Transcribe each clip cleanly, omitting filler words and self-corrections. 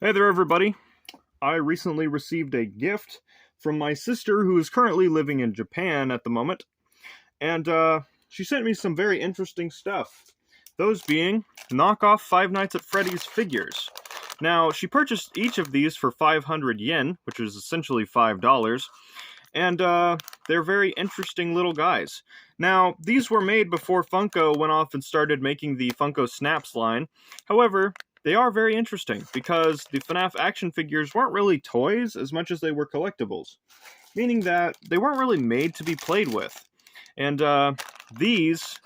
Hey there, everybody. I recently received a gift from my sister who is currently living in Japan at the moment, and she sent me some very interesting stuff. Those being knockoff Five Nights at Freddy's figures. Now, she purchased each of these for 500 yen, which is essentially $5, and they're very interesting little guys. Now, these were made before Funko went off and started making the Funko Snaps line. However, they are very interesting because the FNAF action figures weren't really toys as much as they were collectibles, meaning that they weren't really made to be played with. And these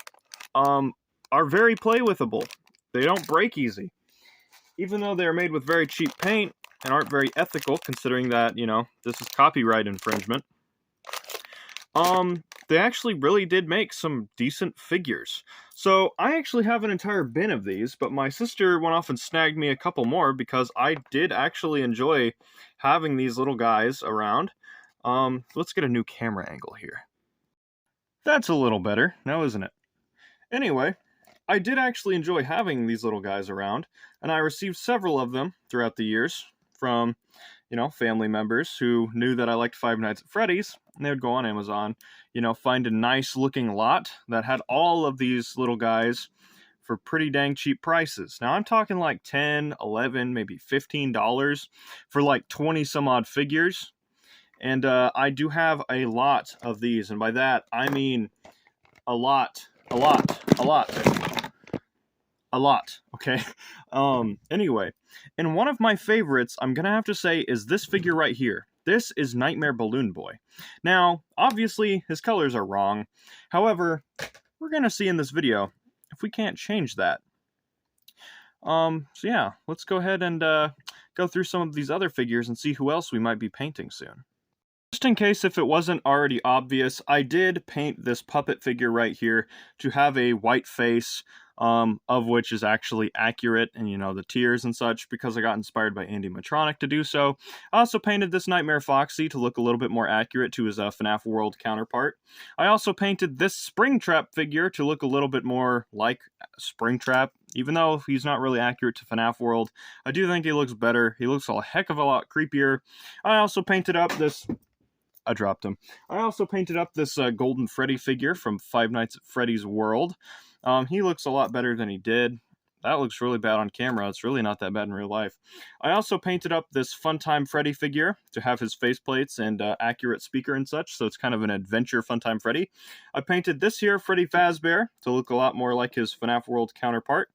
are very play-withable. They don't break easy. Even though they're made with very cheap paint and aren't very ethical, considering that, you know, this is copyright infringement, they actually really did make some decent figures. So I actually have an entire bin of these, but my sister went off and snagged me a couple more because I did actually enjoy having these little guys around. Let's get a new camera angle here. That's a little better now, isn't it? Anyway, I did actually enjoy having these little guys around, and I received several of them throughout the years from, you know, family members who knew that I liked Five Nights at Freddy's, and they would go on Amazon, you know, find a nice looking lot that had all of these little guys for pretty dang cheap prices. Now I'm talking like $10, $11, maybe $15 for like 20 some odd figures. And I do have a lot of these, and by that I mean a lot, okay? Anyway, and one of my favorites, I'm gonna have to say, is this figure right here. This is Nightmare Balloon Boy. Now, obviously, his colors are wrong. However, we're gonna see in this video if we can't change that. So yeah, let's go ahead and go through some of these other figures and see who else we might be painting soon. Just in case if it wasn't already obvious, I did paint this puppet figure right here to have a white face, of which is actually accurate, and you know, the tears and such, because I got inspired by Andy Matronic to do so. I also painted this Nightmare Foxy to look a little bit more accurate to his FNAF World counterpart. I also painted this Springtrap figure to look a little bit more like Springtrap, even though he's not really accurate to FNAF World. I do think he looks better. He looks a heck of a lot creepier. I also painted up this... I dropped him. I also painted up this Golden Freddy figure from Five Nights at Freddy's World. He looks a lot better than he did. That looks really bad on camera. It's really not that bad in real life. I also painted up this Funtime Freddy figure to have his faceplates and accurate speaker and such, so it's kind of an adventure Funtime Freddy. I painted this here Freddy Fazbear to look a lot more like his FNAF World counterpart.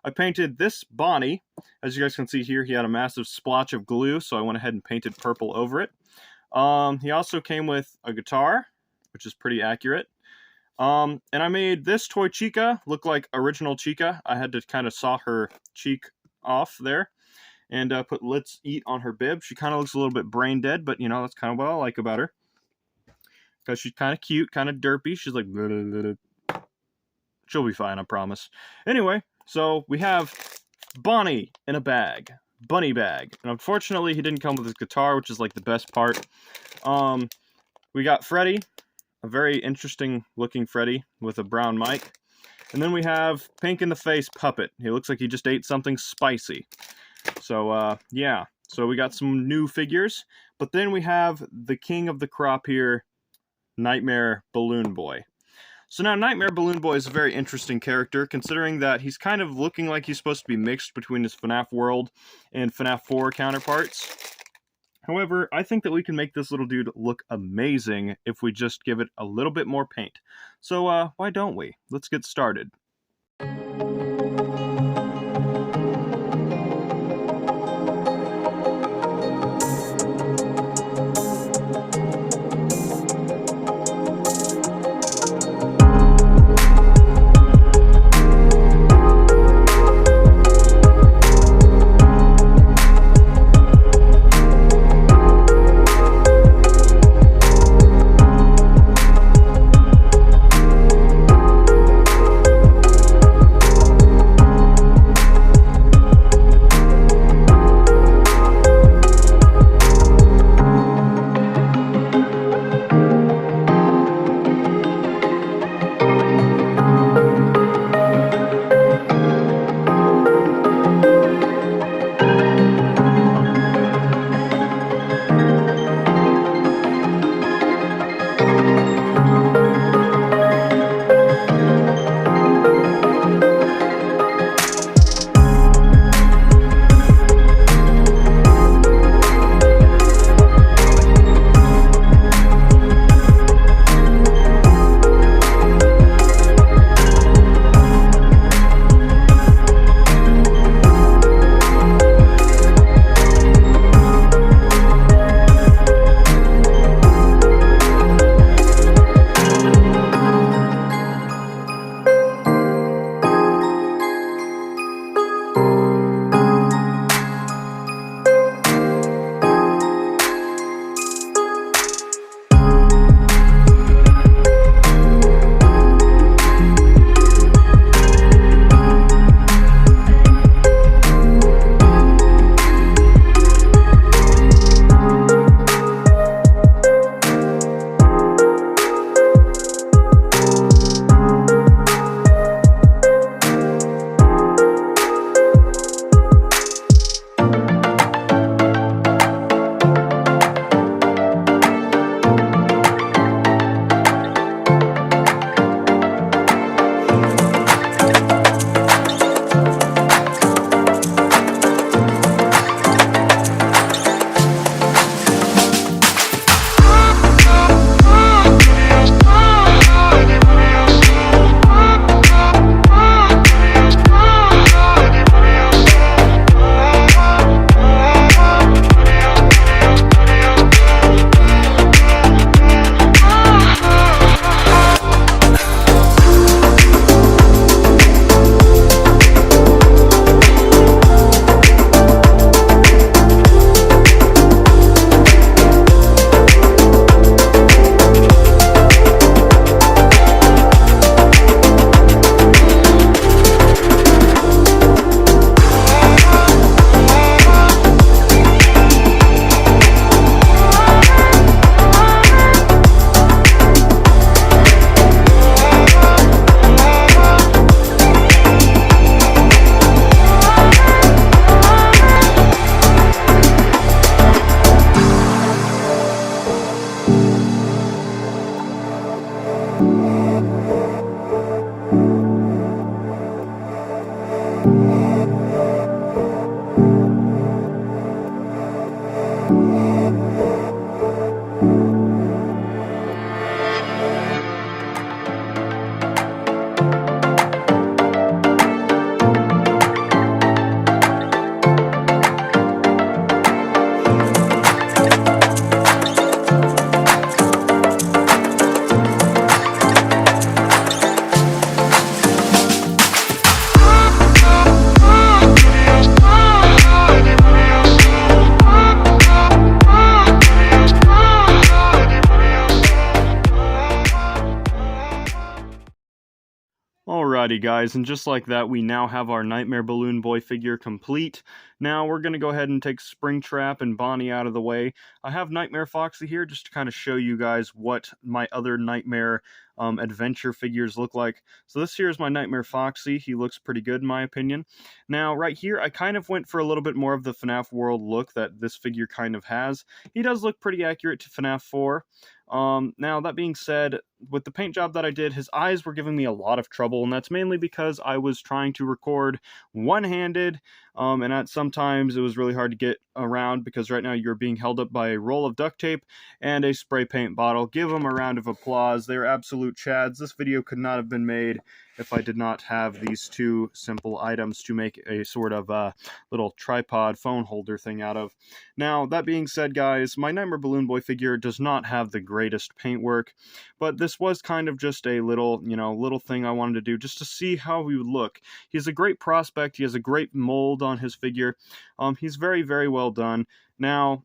I painted this Bonnie. As you guys can see here, he had a massive splotch of glue, so I went ahead and painted purple over it. He also came with a guitar, which is pretty accurate. And I made this toy Chica look like original Chica. I had to kind of saw her cheek off there and put "Let's Eat" on her bib. She kind of looks a little bit brain dead, but you know, that's kind of what I like about her. Because she's kind of cute, kind of derpy. She's like, blah, blah, blah. She'll be fine, I promise. Anyway, so we have Bonnie in a bag. Bunny bag. And unfortunately, he didn't come with his guitar, which is like the best part. We got Freddy, a very interesting looking Freddy with a brown mic. And then we have Pink in the Face Puppet. He looks like he just ate something spicy. So, yeah. So we got some new figures. But then we have the king of the crop here, Nightmare Balloon Boy. So now Nightmare Balloon Boy is a very interesting character, considering that he's kind of looking like he's supposed to be mixed between his FNAF World and FNAF 4 counterparts. However, I think that we can make this little dude look amazing if we just give it a little bit more paint. So why don't we? Let's get started. Alrighty guys, and just like that, we now have our Nightmare Balloon Boy figure complete. Now we're going to go ahead and take Springtrap and Bonnie out of the way. I have Nightmare Foxy here just to kind of show you guys what my other Nightmare adventure figures look like. So this here is my Nightmare Foxy. He looks pretty good in my opinion. Now right here, I kind of went for a little bit more of the FNAF world look that this figure kind of has. He does look pretty accurate to FNAF 4. Now that being said, with the paint job that I did, his eyes were giving me a lot of trouble, and that's mainly because I was trying to record one-handed, and at sometimes it was really hard to get around because right now you're being held up by a roll of duct tape and a spray paint bottle. Give them a round of applause. They're absolute chads. This video could not have been made if I did not have these two simple items to make a sort of little tripod phone holder thing out of. Now, that being said, guys, my Nightmare Balloon Boy figure does not have the greatest paintwork, but this was kind of just a little, little thing I wanted to do just to see how he would look. He's a great prospect. He has a great mold on his figure. He's very, very well done. Now,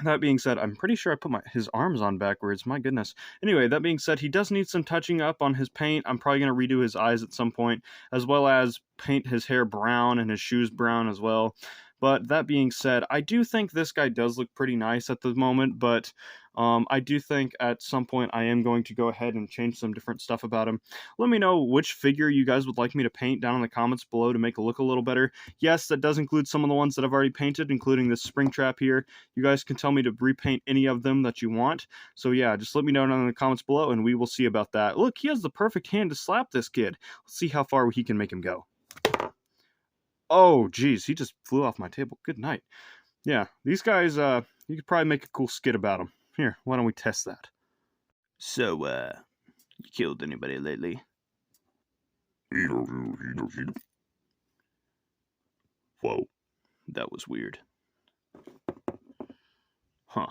that being said, I'm pretty sure I put his arms on backwards. My goodness. Anyway, that being said, he does need some touching up on his paint. I'm probably going to redo his eyes at some point, as well as paint his hair brown and his shoes brown as well. But that being said, I do think this guy does look pretty nice at the moment, but I do think at some point I am going to go ahead and change some different stuff about him. Let me know which figure you guys would like me to paint down in the comments below to make it look a little better. Yes, that does include some of the ones that I've already painted, including this Springtrap here. You guys can tell me to repaint any of them that you want. So yeah, just let me know down in the comments below and we will see about that. Look, he has the perfect hand to slap this kid. Let's see how far he can make him go. Oh, geez, he just flew off my table. Good night. Yeah, these guys, you could probably make a cool skit about them. Here, why don't we test that? So, you killed anybody lately? Whoa, that was weird. Huh,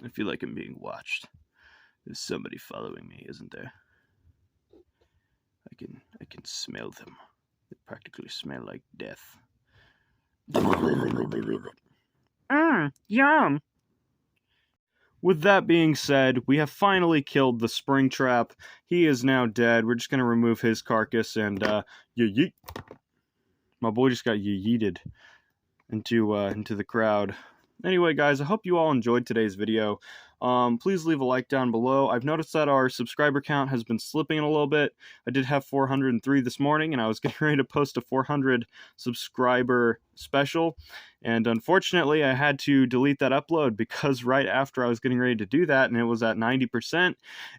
I feel like I'm being watched. There's somebody following me, isn't there? I can smell them. They practically smell like death. Yum! With that being said, we have finally killed the Springtrap. He is now dead. We're just going to remove his carcass and, yeet. My boy just got yeeted into the crowd. Anyway, guys, I hope you all enjoyed today's video. Please leave a like down below. I've noticed that our subscriber count has been slipping a little bit. I did have 403 this morning, and I was getting ready to post a 400 subscriber special. And unfortunately, I had to delete that upload because right after I was getting ready to do that, and it was at 90%,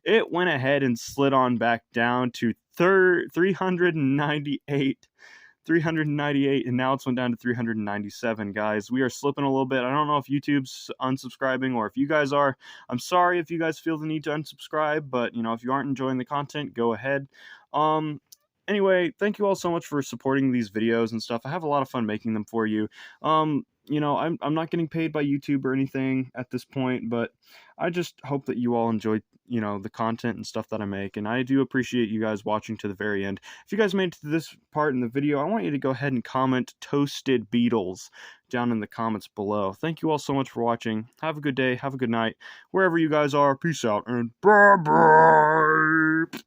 it went ahead and slid on back down to 398, and now it's went down to 397. Guys, we are slipping a little bit. I don't know if YouTube's unsubscribing or if you guys are. I'm sorry if you guys feel the need to unsubscribe, but if you aren't enjoying the content, go ahead. Anyway, thank you all so much for supporting these videos and stuff. I have a lot of fun making them for you. I'm not getting paid by YouTube or anything at this point, but I just hope that you all enjoy, the content and stuff that I make, and I do appreciate you guys watching to the very end. If you guys made it to this part in the video, I want you to go ahead and comment Toasted Beetles down in the comments below. Thank you all so much for watching. Have a good day, have a good night, wherever you guys are. Peace out, and bye-bye!